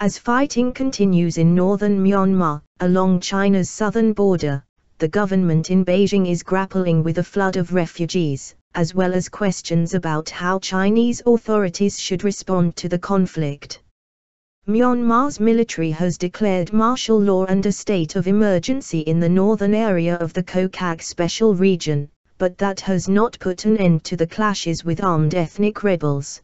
As fighting continues in northern Myanmar, along China's southern border, the government in Beijing is grappling with a flood of refugees, as well as questions about how Chinese authorities should respond to the conflict. Myanmar's military has declared martial law and a state of emergency in the northern area of the Kokang special region, but that has not put an end to the clashes with armed ethnic rebels.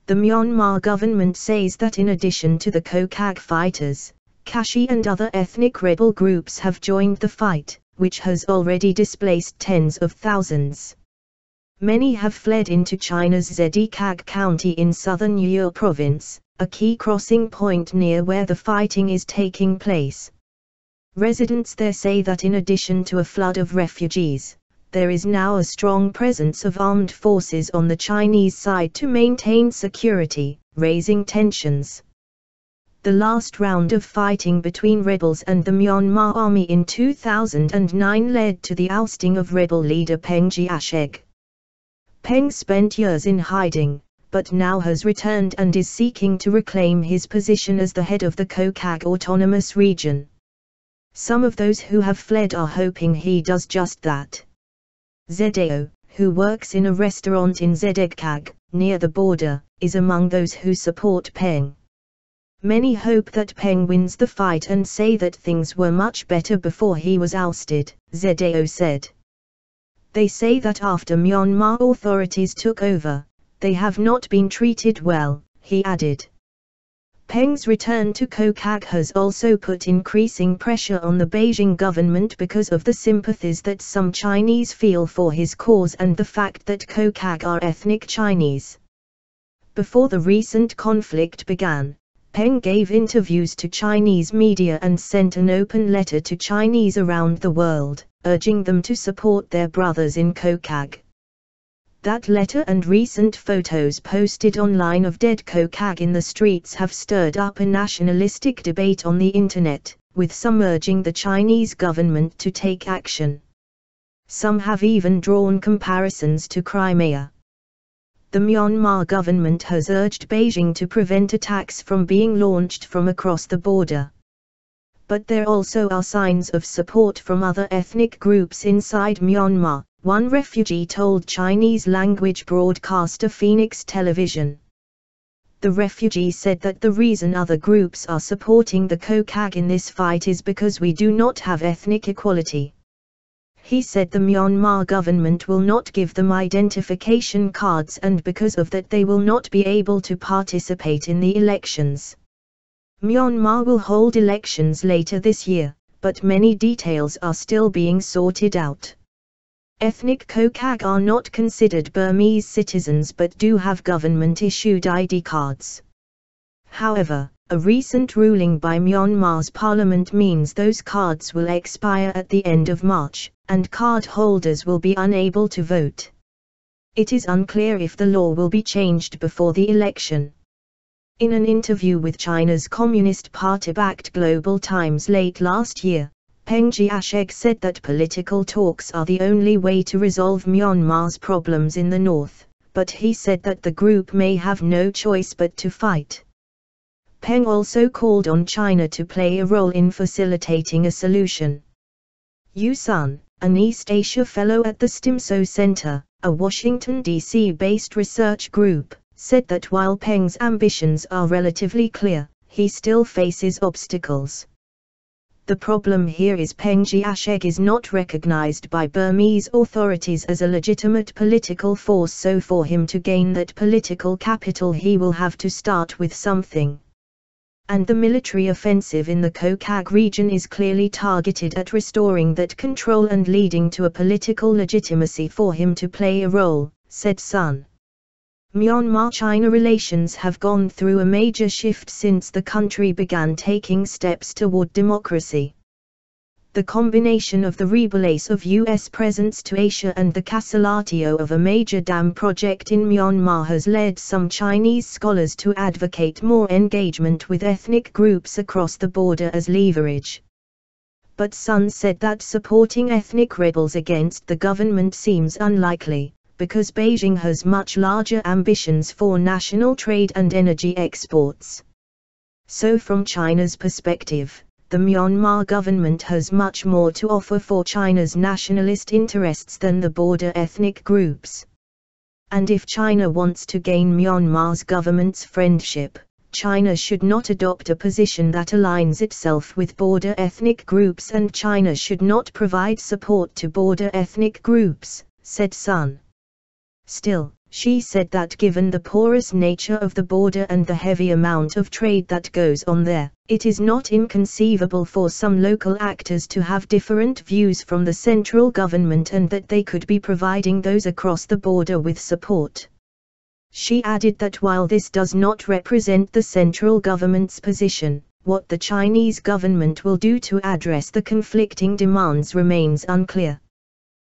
The Myanmar government says that in addition to the Kokang fighters, Kachin and other ethnic rebel groups have joined the fight, which has already displaced tens of thousands. Many have fled into China's Zhenkang county in southern Yunnan province, a key crossing point near where the fighting is taking place. Residents there say that in addition to a flood of refugees, there is now a strong presence of armed forces on the Chinese side to maintain security, raising tensions. The last round of fighting between rebels and the Myanmar army in 2009 led to the ousting of rebel leader Peng Jiashek. Peng spent years in hiding, but now has returned and is seeking to reclaim his position as the head of the Kokang Autonomous Region. Some of those who have fled are hoping he does just that. Zhao, who works in a restaurant in Zhenkang, near the border, is among those who support Peng. Many hope that Peng wins the fight and say that things were much better before he was ousted, Zhao said. They say that after Myanmar authorities took over, they have not been treated well, he added. Peng's return to Kokang has also put increasing pressure on the Beijing government because of the sympathies that some Chinese feel for his cause and the fact that Kokang are ethnic Chinese. Before the recent conflict began, Peng gave interviews to Chinese media and sent an open letter to Chinese around the world, urging them to support their brothers in Kokang. That letter and recent photos posted online of dead Kokang in the streets have stirred up a nationalistic debate on the internet, with some urging the Chinese government to take action. Some have even drawn comparisons to Crimea. The Myanmar government has urged Beijing to prevent attacks from being launched from across the border. But there also are signs of support from other ethnic groups inside Myanmar, one refugee told Chinese-language broadcaster Phoenix Television. The refugee said that the reason other groups are supporting the Kokang in this fight is because we do not have ethnic equality. He said the Myanmar government will not give them identification cards and because of that they will not be able to participate in the elections. Myanmar will hold elections later this year, but many details are still being sorted out. Ethnic Kokang are not considered Burmese citizens but do have government-issued ID cards. However, a recent ruling by Myanmar's parliament means those cards will expire at the end of March, and card holders will be unable to vote. It is unclear if the law will be changed before the election. In an interview with China's Communist Party-backed Global Times late last year, Peng Jiashek said that political talks are the only way to resolve Myanmar's problems in the north, but he said that the group may have no choice but to fight. Peng also called on China to play a role in facilitating a solution. Yu Sun, an East Asia Fellow at the Stimso Center, a Washington, D.C.-based research group, said that while Peng's ambitions are relatively clear, he still faces obstacles. The problem here is Peng Jiashek is not recognized by Burmese authorities as a legitimate political force, so for him to gain that political capital he will have to start with something. And the military offensive in the Kokang region is clearly targeted at restoring that control and leading to a political legitimacy for him to play a role, said Sun. Myanmar-China relations have gone through a major shift since the country began taking steps toward democracy. The combination of the rebalace of U.S. presence to Asia and the cancellation of a major dam project in Myanmar has led some Chinese scholars to advocate more engagement with ethnic groups across the border as leverage. But Sun said that supporting ethnic rebels against the government seems unlikely, because Beijing has much larger ambitions for national trade and energy exports. So from China's perspective, the Myanmar government has much more to offer for China's nationalist interests than the border ethnic groups. And if China wants to gain Myanmar's government's friendship, China should not adopt a position that aligns itself with border ethnic groups, and China should not provide support to border ethnic groups, said Sun. Still, she said that given the porous nature of the border and the heavy amount of trade that goes on there, it is not inconceivable for some local actors to have different views from the central government, and that they could be providing those across the border with support. She added that while this does not represent the central government's position, what the Chinese government will do to address the conflicting demands remains unclear.